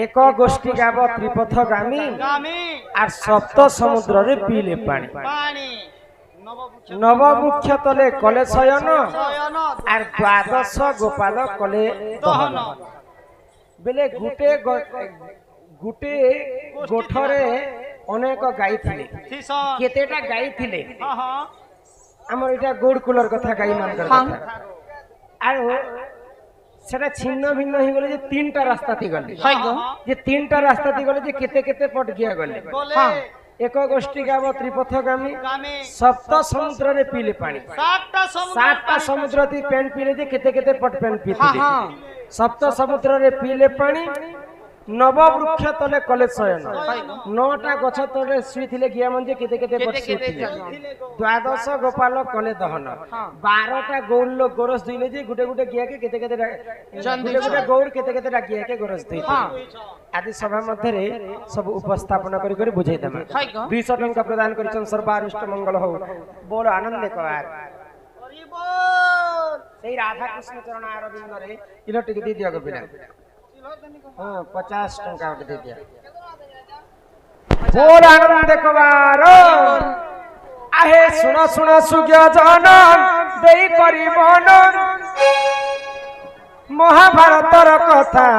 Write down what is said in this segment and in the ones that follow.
एक गोष्ठी गाब त्रिपथगामी और सप्त समुद्र रे पीले पानी नवमुख्य तले कले शयन और द्वादश गोपाल कले दहन बेले गुटे गुटे गोठरे अनेक गाई थिले केतेटा गाई थिले हमर इटा गोड कूलर कथा गाई मान करता आरो सेटा छिन्न भिन्न ही गले जे तीनटा रास्ता थी गले जे तीनटा रास्ता थी गले जे केते केते पट गया गले हां एक गोष्ठी गाव त्रिपथगामी सप्त समुद्र रे पीले पानी सातटा समुद्र थी पेन पीले जे केते केते पट पेन पीते सप्त समुद्र रे पीले पानी नववृक्ष तले कले शयन नौटा गछ तले सुई थिले गिया मंजे केते केते पट सुई थिले द्वादश गोपाल कले दहन 12टा गौर लोग गोरस दिले जे गुटे गुटे गिया के केते केते गुटे गुटे गौर केते केते गिया के गोरस दै आदि सभा मध्य रे सब उपस्थापन करी करी बुझाई दमा 200 टंका प्रदान करिसन सर्वारिष्ट मंगल हो बोल आनंद कवार हरि बोल सेई राधा कृष्ण चरण अरविंद रे इलोटिक दी दिया गोपिना हां 50 टंका दे दिया बोल आनंद कवार आहे सुन सुन सुज्ञ जन देई करिबन महाभारतर कथा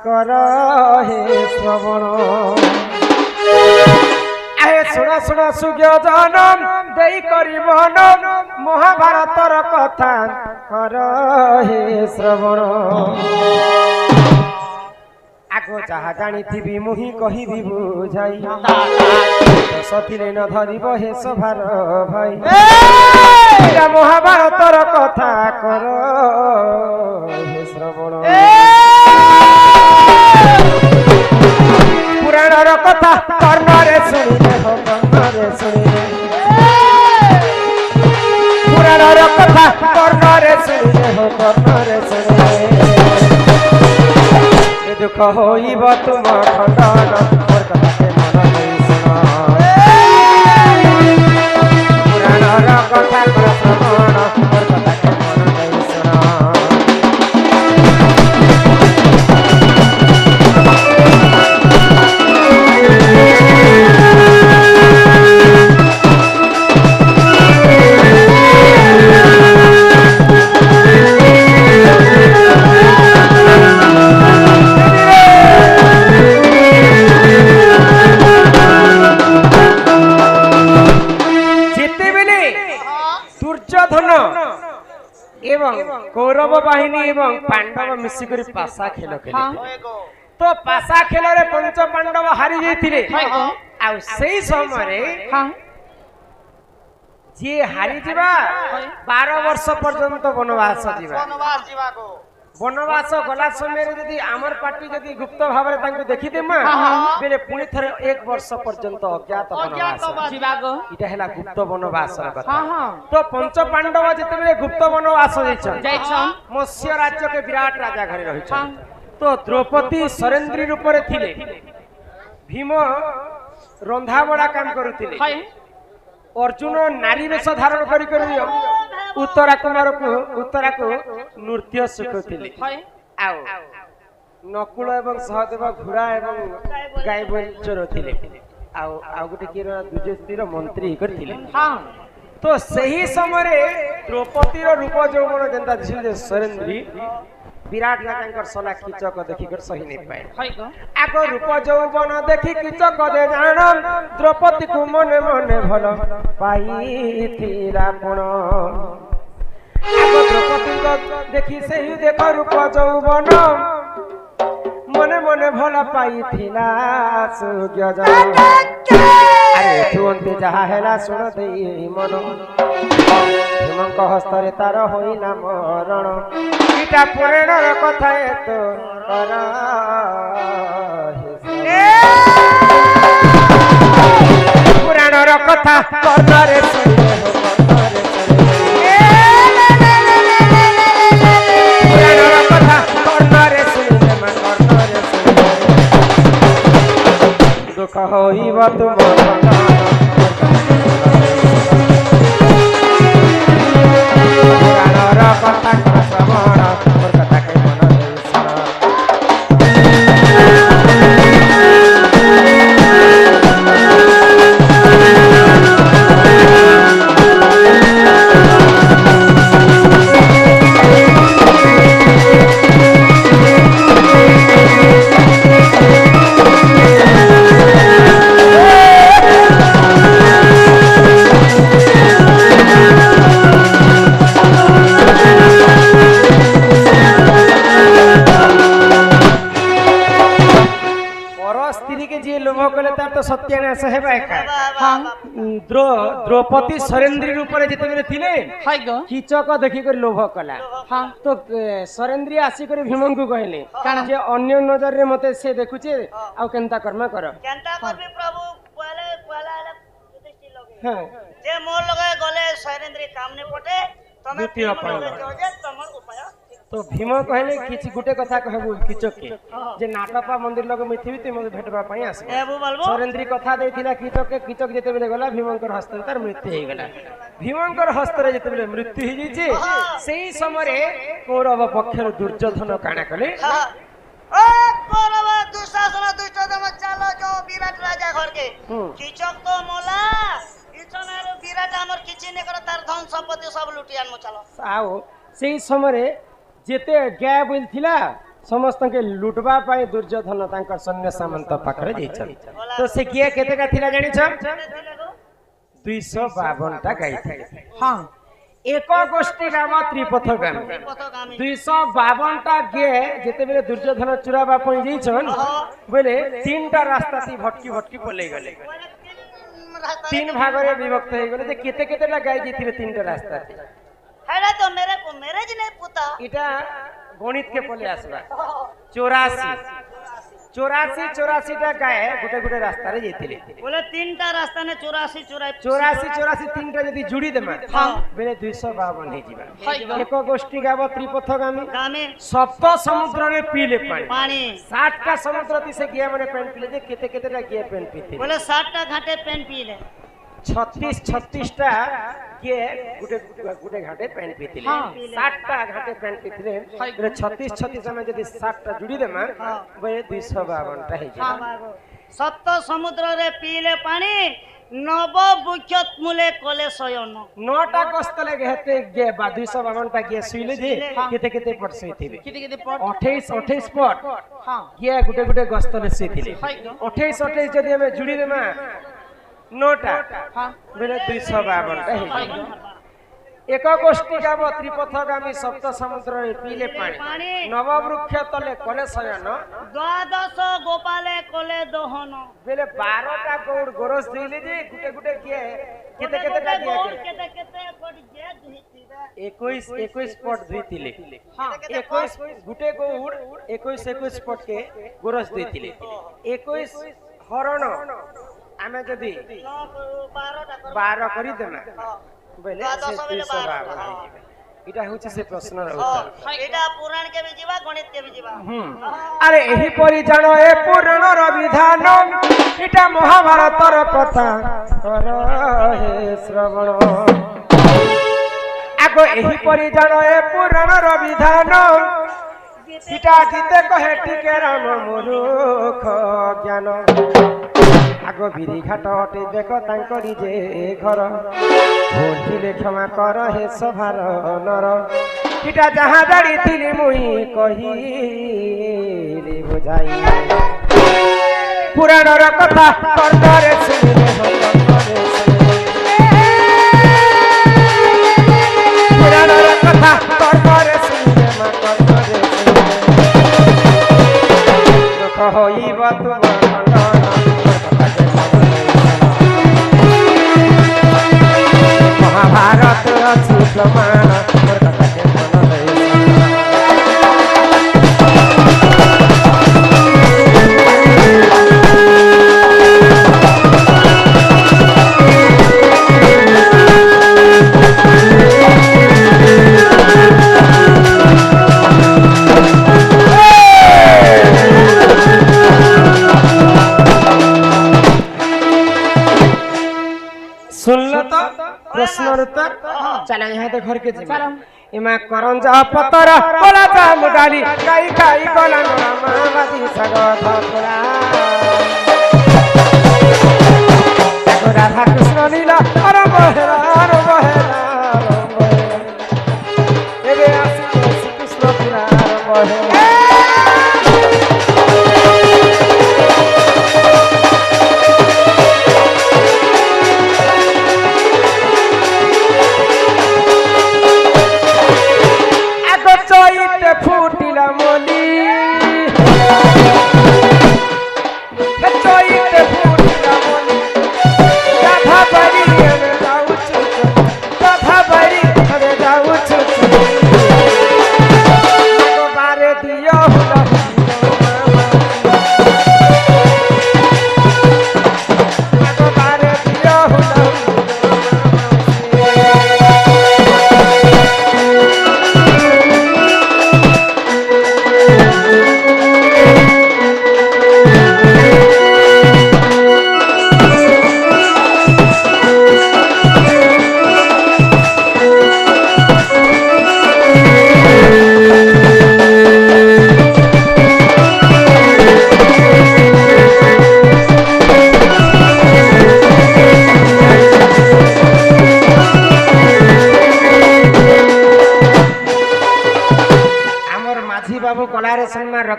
कर हे श्रवण आहे सुन सुन सुज्ञ जन देई करिबन महाभारतर कथा कर हे श्रवण आगो जहा जानी थी मुही कही बुझाई सथिले न धरिब हे सभार भाई महाभारतर कथा कर हे श्रवण पुराणर कथा कर्णरे शुणिले हो कर्णरे शुणिले पुराणर कथा कर्णरे शुणिले हो कर्णरे शुणिले दुख होइब तुम खंडन मोर कथा के मन नहीं सुना पुराणर कथा कर श्रवण मोर कथा के मन नहीं सुना कौरव बाहिनी एवं पांडव मिसिकरी पासा खेल खेले तो पासा खेल रे पंच पांडव हारी जाइथिले आ सेही समय जे हारी जिबा 12 वर्ष पर्यंत वनवास जिबा वनवास गला समय रे यदि आमर पार्टी यदि गुप्त भाव रे तांको देखि देमा बेले पुनी थरे 1 वर्ष पर्यंत अज्ञात वनवास जिबागो इटा हैला गुप्त वनवास रे कथा तो पंच पांडव जते बेले गुप्त वनवास जाइछन मत्स्य राज्य के विराट राजा घरे रहिछन तो द्रौपदी सरेंद्री रूप रे थिले भीम रंधा बड़ा काम करुथिले अर्जुन नारी वेश धारण करी करी उत्तरा कुमार को नृत्य शिखुथिले आउ नकुल एवं सहदेव घोड़ा एवं गाय बंचर थिले आउ गुटे की दुजेस्तीर मंत्री करथिले तो सही समय द्रौपदी रूप यौवन जेंता दिसिले सरेंद्री विराट राजा सला कीचक देखी कर सही नहीं पाए आगो रूप यौवन देखी कीचक जे जान द्रौपदी को मने मने भल पाईथिला पण आगो द्रौपदी को देखी सही देख रूप यौवन मने मने भल पाईथिला सुज्ञ जन अरे तुंते जहा हैला सुन देई मन हिमंक हस्तरे तार होइना मरण इटा पुराणर कथा तो कर पुराणर कथा कर्णरे सुनिले हो कर्णरे पुराणर कथा कर्णरे सुनिले मन कर्णरे सुनिले दुख होइब तुम पुराणर कथा कर श्रवण मोर कथा के मन नहीं सुना স্ত্রী কে যে লোভ কলে তার তো সত্যানাশ হেবা একা হ্যাঁ দ্রৌপদী সরেন্দ্রীর উপরে যেতেবেলে ଥିଲେ হাই গো কিচক দেখি করে লোভ কলা হ্যাঁ তো সরেন্দ্রী আসি করে ভীমଙ୍କୁ କହିଲେ কাଣା? যে অন্য নজরে মতে সে দেখুছে আউ কেনতা কর্মা কর কেনতা করবি প্রভু পহলে পহলা আলা যুধিষ্ঠির লগে হ্যাঁ যে মোর লগে গলে শৈলেন্দ্রী কামনে পটে তুমি দ্বিতীয় ভীম লগে পালা। যাও যে তোমার উপায় তো ভীম କହିଲେ କିଛି ଗୋଟେ କଥା କହିବୁ କିଚକকে যে নাটপা মন্দির লগে মুই থিবি তুই মতে ভেটবা পাই আসবে এবু বলবো সরেন্দ্রী কথা ଦେଇଥିଲା কিচককে কিচক যেତେବେଳେ গଲା ভীমଙ୍କର ହସ୍ତରେ ତାର ମୃତ୍ୟୁ ହେଇଗଲା ଭୀମଙ୍କର ହସ୍ତରେ ଯେତେବେଳେ ମୃତ୍ୟୁ ହେଇଯାଇଛି ସେଇ ସମୟରେ କୌରବ ପକ୍ଷରୁ ଦୁର୍ଯ୍ୟୋଧନ କାଣା କଲେ ও কৌরব দুঃশাসন দুষ্টদম চালো যাও বিরাট রাজা ঘরকে হুম। কিচক তো মোলা ইছনার বিরাট আমার কিছু নে করে তার ধন সম্পত্তি সব লুটি আনমু চালো ଆଉ ସେଇ ସମୟରେ ଯେତେ ଗ୍ୟା ବୋଲିଥିଲା ସମସ୍ତଙ୍କୁ ଲୁଟବା ପାଇଁ ଦୁର୍ଯ୍ୟୋଧନ ତାଙ୍କ ସୈନ୍ୟ ସାମନ୍ତ ପାଖରେ ଯାଇଛନ୍ତି ତ ସେ କିଏ କେତେଟା ଥିଲା ଜାଣିଛ 252ଟା ଗାଈ ଥିଲେ হ্যাঁ ଏକ ଗୋଷ୍ଠୀ ଗାମ ତ୍ରିପଥଗାମୀ পথগামী 252ଟା ଗିଏ ଯେତେବେଳେ ଦୁର୍ଯ୍ୟୋଧନ ଚୁରାବା ପାଇଁ ଯାଇଛନ୍ ବୋଲେ ତିନଟା ରାସ୍ତା ତି ଭଟକି ଭଟକି ପଲେଇ ଗଲେ তিন ভাগরে বিভক্ত হয়ে গেলে যে কেতে কেতেটা গাই যেতে তিনটা রাস্তাতে হেডা তো মেরে মেরেজ নেই পুতা এটা গণিত কে পলে আসবা 84টা গায়ে গোটে গোটে রাস্তারে যেতে বলে তিনটা রাস্তা নে 84 84 তিনটা যদি জুড়ি দেমা বেলে 252 হয়ে যাবা এক গোষ্ঠী গাব ত্রিপথগামী গামে সপ্ত সমুদ্রে পিলে পানি পানি 60টা সমুদ্র দিশে গিয়া মানে পেন পিলে যে কেতে কেতেটা গিয়া পেন পিতে বলে 60টা ঘাটে পেন পিলে 36টা গিয়ে গোটে গোটে ঘাটে পেন পিতিলে 60টা ঘাটে পেন পিতিলে বলে 36 আমি যদি 60টা জুড়ি দেমা বলে 252টা হয়ে যাবে সপ্ত সমুদ্রে পিলে পানি নব বৃক্ষ মূলে কলে শয়ন 9টা কষ্টলে গেতে গে বা 252টা গিয়ে শুইলে যে কেতে কেতে পট শুইতিবে কিতে কিতে পট 28 পট হ্যাঁ গিয়া গোটে গোটে গস্তলে শুইতিলে 28 যদি আমি জুড়ি দেমা 9টা হ্যাঁ বেলে 252টা হয়ে যাবে এক গোষ্ঠী গাব ত্রিপথগামী সপ্ত সমুদ্রে পিলে পানি পানি নববৃক্ষ তলে কলে শয়ন দ্বাদশ গোপালে কলে দহন বেলে 12টা গৌড় গোরস দিলে যে গুটে গুটে গিয়ে কেতে কেতেটা গিয়ে কেতে কেতে পড়ি যে ধুইতিবা 21 পট ধুইতিলে হ্যাঁ 21 গুটে গৌড় 21 পট কে গোরস দিতিলে 21 হরণ আমি যদি 12 করি দেনা বলে সে 252 হয়ে যাবে এটা হচ্ছে সে প্রশ্নের উত্তর এটা পুরাণ কে বি ଯିବା গণিত কে বি ଯିବା আরে এই পরি জানো এ পুরাণর বিধান এটা মহাভারতর কথা কর হে শ্রবণ আগ এই পরি জানো এ পুরাণর বিধান এটা গীতে কহে টিকে রাম মূর্খ জ্ঞান আগ বিধি ঘাট অটে দেখ তাঙ্করি যে ঘর ভুল ଥିଲେ ক্ষমা কর হে সভার নর এটা যাহা জানিଥିଲି মুই কহিলি বুঝাই পুরাণর কথা কর্তরে শুনিলে কর্তরে পুরাণর কথা কর্তরে শুনিলে মা কর্তরে দুঃখ হইব তোমার মহাভারত আছে প্রমাণ মোর কথাকে মন দেই सुनलो तो प्रश्न उत्तर चला यहाँ तो घर के जीवा इमा करन जा पतर बोला जा मुडाली काई काई बोला मामावादी सगत पुरा राधा कृष्ण लीला अरे बहेरा एबे आसी श्री कृष्ण पुरा बहेरा ফুটিলা মলি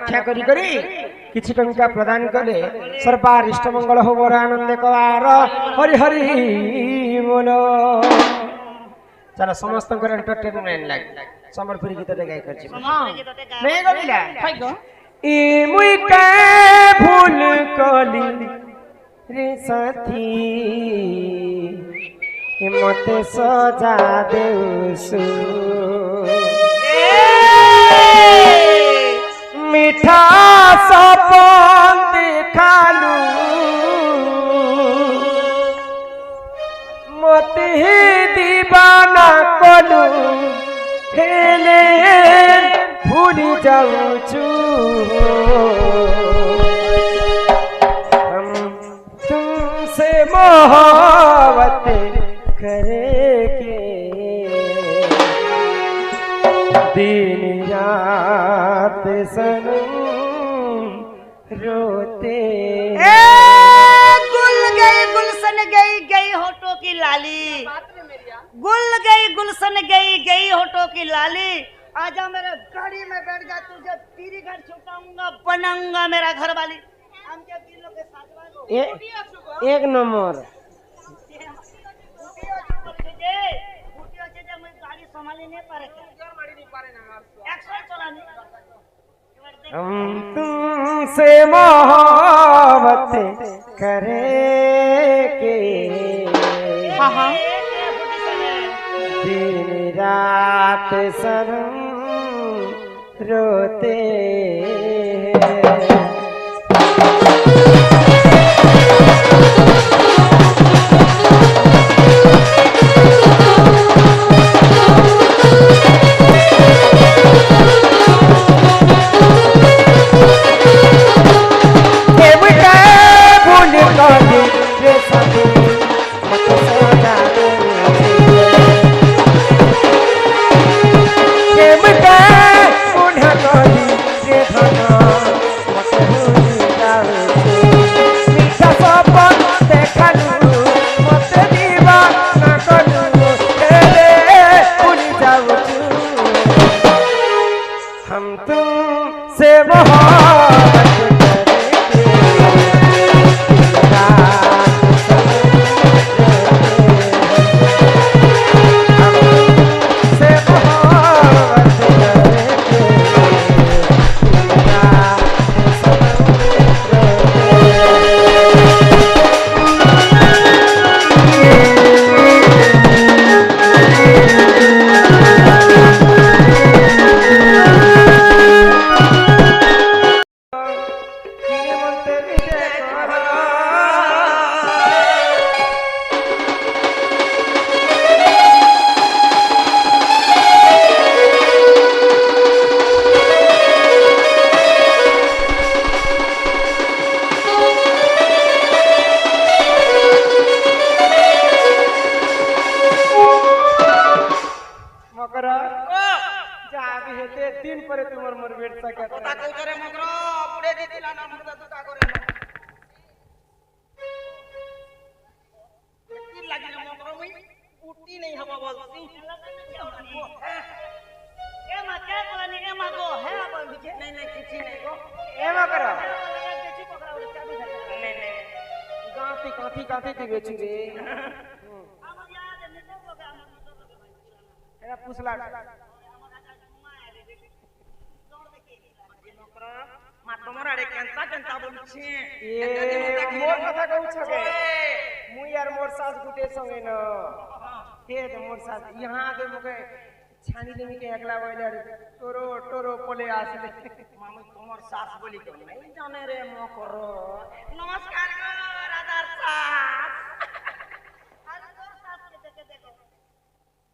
रक्षा करी करी किछि टंका प्रदान कले सर्वार इष्ट मंगल हो बर आनंद कवार हरि हरि बोलो चलो समस्त एंटरटेनमेंट लाग संबलपुरी गीत गाय करछि नहीं गलिला ई मुई के भूल कली रे साथी मते सजा देउसु मीठा सपन देखालू मते दीवाना कलू हेले भूल जाऊचू हम तुमसे मोहब्बत करेंगे दिन रात सनम रोते गुल गई गुलशन गई गई होठों की लाली गुल गई गुलशन गई गई होठों की लाली आजा मेरे गाड़ी में बैठ जा तुझे पीरी घर छुटाऊंगा बनाऊंगा मेरा घर वाली हम के दिलों के साथ एक नंबर हम तुमसे मोहब्बत करेंगे दिन रात सनम रोते यहाँ दे मुके छानी दे के अगला वाला टोरो टोरो पोले आसले मामू तुम्हार सास बोली क्यों नहीं जाने रे मोकरो नमस्कार गो राधार सास अरे दो सास के देखे देखो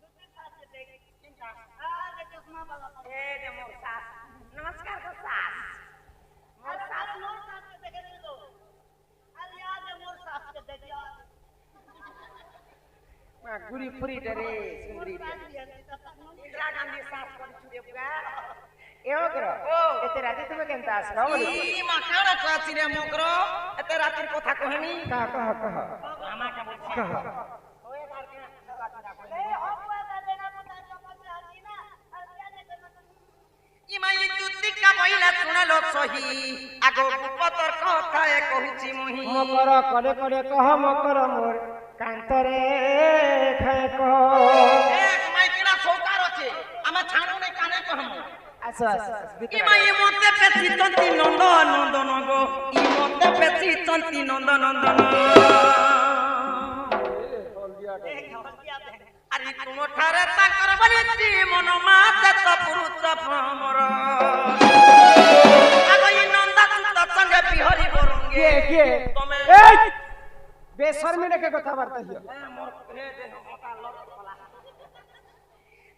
दूसरी सास के देख किनका दे चश्मा वाला ए दे मोर सास नमस्कार गो सास मोर सास मोर सास के देखे देखो अरे यार दे मोर सास के देख यार गुरी पुरी डरे सुंदरी इंदिरा गांधी सास कर छुरे पूरा एओ करो एते राती तुमे केनता आसरा बोली ई माखाड़ा काची रे मोकरो एते राती कथा कहनी कह मामा का बोल कह ओए बार के ए अबुआ का देना पता चपत आती ना और क्या दे ई माई जुत्ती का কইলা শুনেলো সহি আগো গুপতর কথায় কহুছি মহি মকর করে করে কহ মকর মোর কান্তরে খায় কহ এক মাইকিনা সৌকার আছে আমার ছাড়ো নাই কানে কহম আসো আসো ইমা ইমতে পেছি চন্তি নন্দ নন্দন গো ইমতে পেছি চন্তি নন্দ নন্দন আরে তুমঠারে তাকর বলিছি মন মাতে তো পুরুষ ভ্রমর আগো ই নন্দা সুত সঙ্গে বিহরি বরঙ্গে কে কে তুমি এই বেশর্মি রেখে কথাবার্তা হিও মোর হে দেহ মতা লট কলা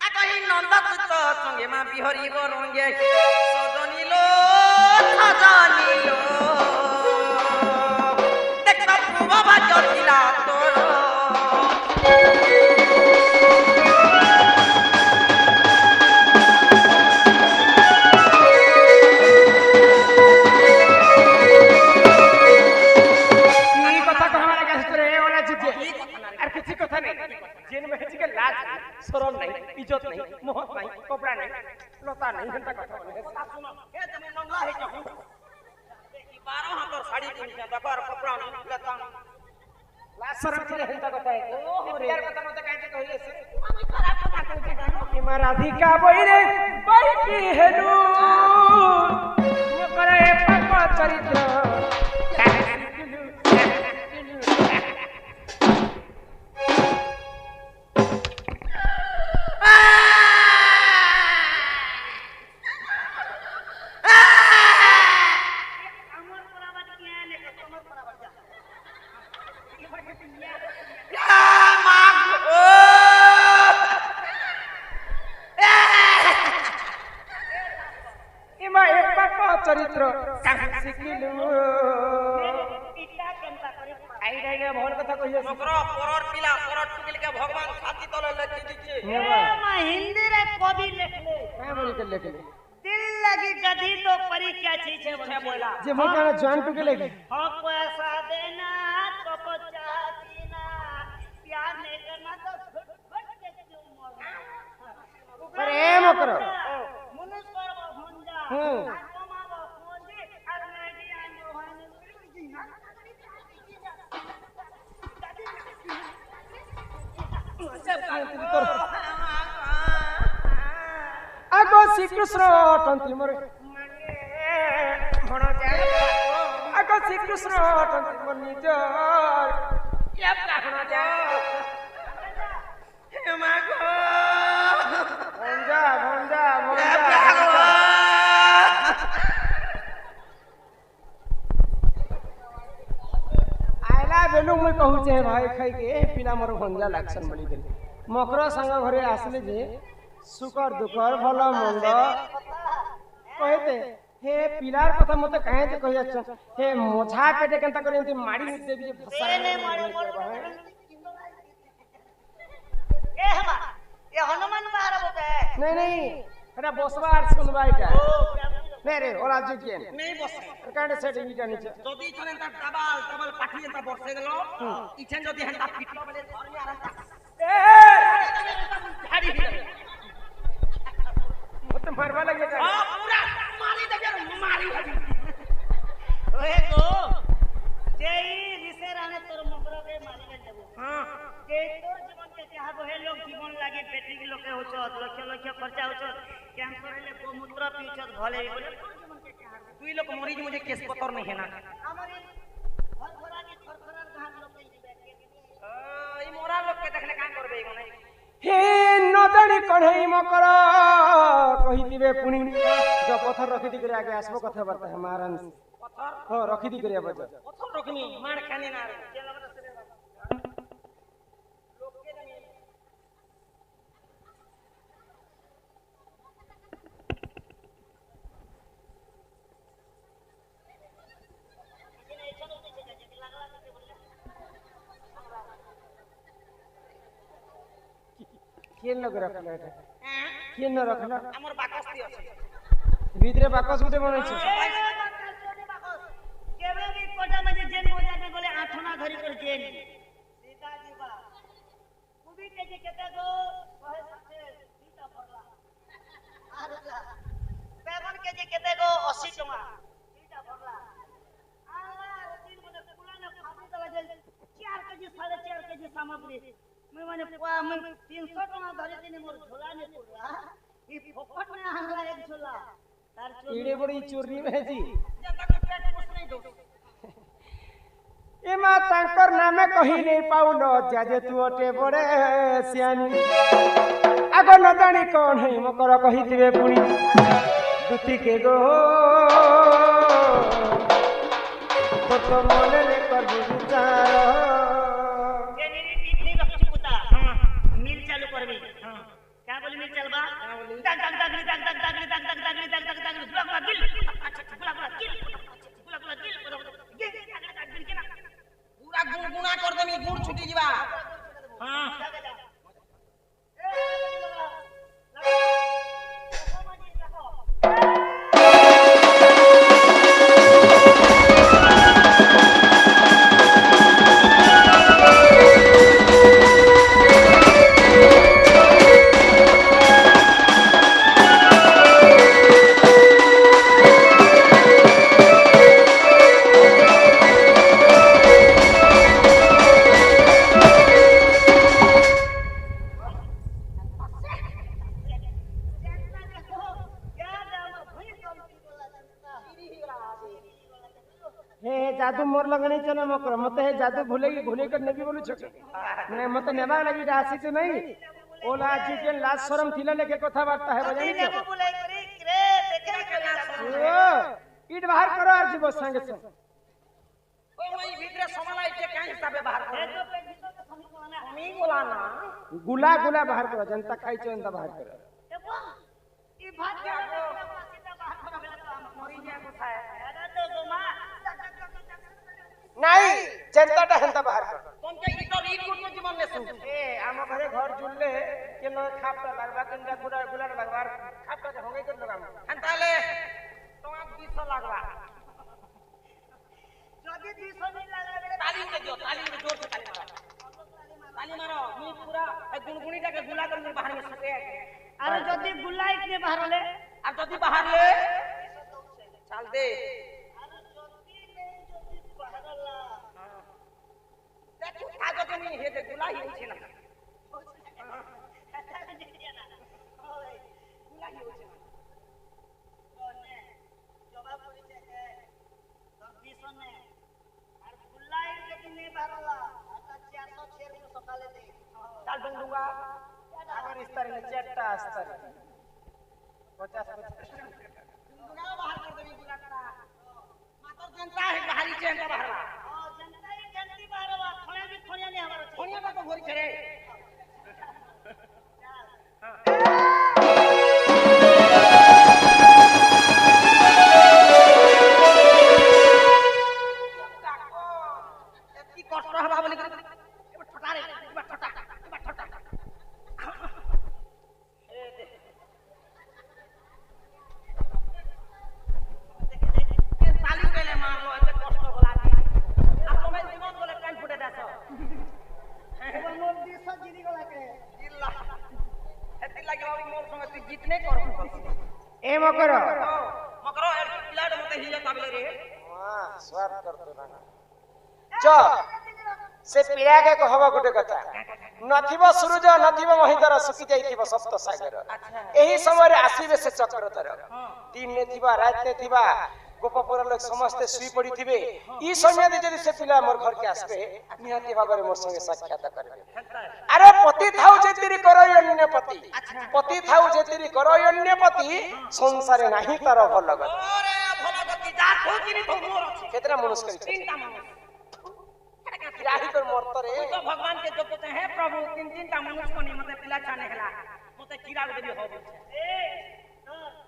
আগো ই নন্দা সুত সঙ্গে মা বিহরি বরঙ্গে সজনিলো সজনিলো দেখবা প্রভা জ্যোতিলা তোর की কথা কহমার কাছে তোরে ওনা জিতে আর কিছু কথা নেই জেন মে জিকে লাজ শরম নাই ইজ্জত নাই মোহত নাই কপড়া নাই লতা নাই হেনতা কথা বলে শুনো এ তুমি নংলা হই যাও দেখি 12 হাতর শাড়ি কিনছে দেখো আর কপড়া লতা লাজ শরম ছিলে হেনতা কথা ও রে কথা মতে কাইতে কইলে সে আমি খারাপ কথা কইছি জানো কি মা রাধিকা বইরে বই কি হেলু মকরে পাপ চরিত্র আমার পরাবাদ কি আনে তোমার পরাবাদ যা ইমা এক পাপ চরিত্র শিখিলু পিতা কেনতা করে আই নাই না ভল কথা কইছে মকর পরর পিলা পরর টুকিলকে ভগবান ছাতি তলে লেখি দিছে নেবা হিন্দি রে কবি লিখলে হ্যাঁ বলি কে লেখলে दिल लगी गधी तो परी क्या चीज है बोला যে মোকানে জয়েন টুকে লেখে हाँ पैसा देना तो पचासी ना प्यार नहीं करना तो घुट घुट के क्यों मरना प्रेम करो मुनुष करबो भंजा हम्म। कमाबो पूंजी और मैगी आनो আগো শ্রীকৃষ্ণ অটন্তি মোর মন যায় আগো শ্রীকৃষ্ণ অটন্তি মোর নিজর ইয়া প্রাণ যায় হে মাগো ভঞ্জা ভঞ্জা ভঞ্জা আইলা বেলু মুই কহুছে ভাই খাই কে পিলা মোর ভঞ্জা লাগছন বলি দেলি মকর সাঙ্গ ঘরে আসলে যে সুখর দুঃখর ভাল মন্দ কইতে হে পিলার কথা মতে কাহে যে কই যাচ্ছ হে মোঝা পেটে কেনতা করে এমতি মাড়ি দেবি যে ভসা ए हमा ये हनुमान बाहर बोते নাই নাই এটা বসবার শুনবা এটা নে রে ওরা যে কেন नहीं बसे কানে সেট ইটা নিচে যদি ইছনে তা ডাবল ডাবল পাঠিয়ে তা বর্ষে গেল ইছন যদি হেনতা পিটলো বলে ধরনি আর এ ঝাড়ি মতে মারবা লাগে आ पूरा मारी दे मारी ओए गो जेई रिसे राने तोर मकरा के मारी के देबो हां जे तोर जीवन के चाहबो हे लोग जीवन लागे बेटी के लोके होछ लक्ष लक्ष खर्चा होछ कैंसर ले गोमूत्र पीछत भले बोले तोर जीवन के चाहबो दुई लोग मरीज मुझे केस पतर नहीं है ना हमारी खरखरा के खरखरा धान लोग के ई मोरा लोग के देखले का करबे मने হে নদড়ি কঢ়েই মকর কহিতিবে পুনি জ পথর রখি দি করে আগে আসবো কথা বার্তা মারান पत्थर হ রখি দি করে আবার पत्थर रखनी मार खाने ना रे लोग के नहीं কেন লগে রাখলা এটা কেন রাখলা আমার বাকস্তি আছে ভিতরে বাকস গুটে বনাইছে কেবে কি কোটা মাঝে জেন মজাকে গলে আঠনা ধরি করে জেন সীতা দিবা কুবি কেজি কেতে গো কহে সাথে সীতা পড়লা আর বেগন কেজি কেতে গো 80 টাকা এইটা ভরলা আর দিন মানে পুরানো খাবি দলা যে 4 কেজি 4.5 কেজি সামগ্রী मैं माने मैं 300 টাকা ধরে দিনে মোর ঝোলা নে পড়লা ই ফকট না হালা এক ঝোলা তার इड़े बड़ी चोरी में जी जनता को पेट पोष नहीं दो एमा तांकर नामे कही नहीं पाउलो जाजे तू ओटे बड़े सियानी आगो न जानी कौन है मकर कहिथिबे पुणी दुती के गो तो मने ने कर विचार ये नी रखची पुता मिल चालू करबी क्या बोली मिल चलबा टक टक टक टक टक टक टक टक टक टक टक टक गुला गुला गिल गुला गुला गिल गुला गुला गिल गिल के ना पूरा गुणगुणा कर देमी गुण छुटी जीवा हां हे जादू मोर लगने चले मकर मते हे जादू भूले कर नेबी बोलु छके ने मते नेबा लगी राशि से नहीं ओला जी के लाज शरम थिले लेके कथा बार्ता है बजानी नेबो बुलाई करी रे देखे के ना ओ ईट बाहर करो आर जीवो संगे संग ओय मई भीतर समालाई के काई हिसाबे बाहर ए कर तो पे भीतर तो समी कोना मी बोला ना गुला गुला बाहर करो जनता खाई चंदा बाहर करो देखो ई भात के सीधा बाहर कर बेला तो हम मरी जाए को थाए दादा तो गो मां नहीं जनता टा हंता बाहर करो तुम के इतर ईट गुट जीवन ने सु ए आम घरे घर जुलले के न खापटा लागबा केनरा गुड़ा गुला लागबार खापटा होंगे कर लगाम अंताले तोमा 200 लागवा যদি 200 नहीं लगा रे ताली के दियो ताली में जोर से ताली मारो मी पूरा गुणगुणीटा के गुला कर बाहर में सके अरे যদি গুলাই के बाहर ले और जदी बाहर ले चल दे अरे যদি नहीं যদি बाहर ला देखो कागज में हे दे गुला ही होछे ना गुला ही होछे ना ओने जवाब पड़ी है तब 200 ने और गुलाई যদি नहीं बाहर ला आता 406 को सकाले दे चल दूंगा अगर इस तरह में चट्टा अस्तर 50 गुला बाहर कर देबी गुला करा मातर जनता है बाहरी चेन का बाहर जनता ही जनती बाहर ला थोड़े भी थोड़े नहीं हमारा कोनिया का तो भोरी छरे एती कष्ट हवा बोली कर ठटा रे ठटा ठटा ए दे ताली उड़ेले मारलो एते कष्ट होला की आ तुम्हें जीवन बोले कान फुटे दासो मोर 200 जिरी गला के जिल्ला एती लागे बाबू मोर संग तू जीतने कर ए मकर मकरो ए प्लेट मते हिया ताबले रे वाह स्वाद करतो ना च से पीड़ा के कहबा गुटे कथा नथिबो सूरज नथिबो महिंदर सुखी जाईथिबो सप्त सागर एही समय रे आसीबे से चक्रधर दिन ने थिबा रात ने थिबा गोपपुर लोग समस्त सुई पड़ी थिबे ई समय दे जदी से पिला मोर घर के आसबे निहाती भाबरे मोर संगे साक्षात करबे अरे पति थाउ जेतिरी करयन्य पति थाउ जेतिरी करयन्य पति संसारे नाही तार भल गत ओरे भला गति जा हो कि तो मोर अछि केतरा मनुष्य करी तीनटा मनुष्य राही कर मरत रे तो भगवान के जो कहते हैं प्रभु तीन-तीनटा मनुष्य को मते पिला चाने हला मते कीड़ा देबी हो बोलछे ए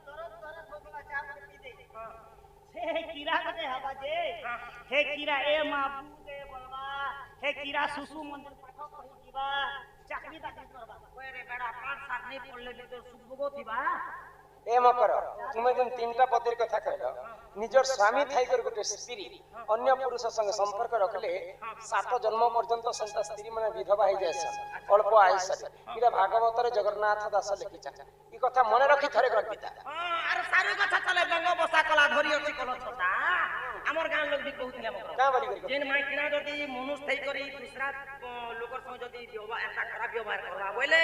तरत होगला चाप पी दे हे कीड़ा कते हवा जे हे कीड़ा ए माबू दे बोलबा हे कीड़ा सुसु मंदिर पाठो कहि दिबा चाकरी बाकरी करबा ओए रे बेड़ा 5 साल नहीं पढ़ले भी तो सुबगो थीबा ए मकर तुमे जन तीनटा पतिर कथा कहलो निजर स्वामी थाइकर गुटे स्त्री अन्य पुरुष संग संपर्क रखले 7 जन्म पर्यंत संता स्त्री माने विधवा हो जायसन अल्प आयुष इरा भागवत रे जगन्नाथ दास लिखिचा ई कथा मने रखी थरे गर्पिता हां अरे सारू कथा चले गंगा बसा कला धरी अछि कल छोटा हमर गां लोग भी कहउथिले मकर का बोली करी जेन माई किना जदी मनुष्य थई करी दूसरा लोकर संग जदी व्यवहार ऐसा खराब व्यवहार करबा बोले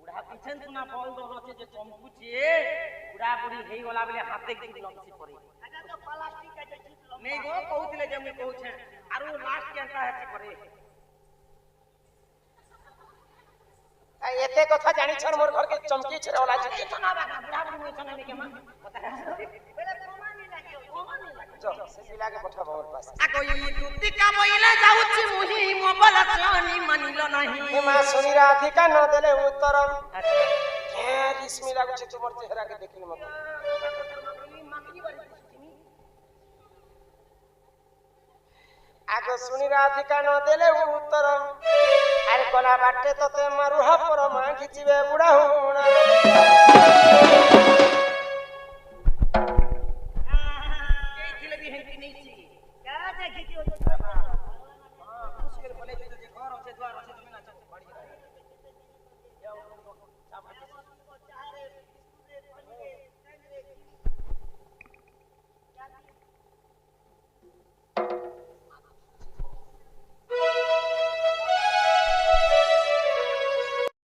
बुढ़ा पिछन सुना बोल दो रचे जे चमकु छिए बुढ़ा बुढ़ी हेई गला बेले हाथे के लमसी पड़ी अच्छा तो प्लास्टिक का जे जीत लो नहीं गो कहउथिले जे मैं कहउ छे आरो लास्ट के अंता है करे एते कथा जानि छन मोर घर के चमकी छरे वाला जी सुना बा बुढ़ा बुढ़ी में सुना के मां पता है पहले कोमा नहीं लागियो कोमा नहीं लागियो जो से मिला के पठा मोर पास आ कोई टूटी का मोइले जाउची मुही मोबाइल छनी मानिलो नहीं ए मां सुनी राधिका न देले उत्तर के रिश्मी लागु छे तुमर चेहरा के देखिन मत आगे सुनी राधिका न देले उत्तर अरे कोला बाटे तते मरुहा पर मां खिचिबे बुढ़ा हुणा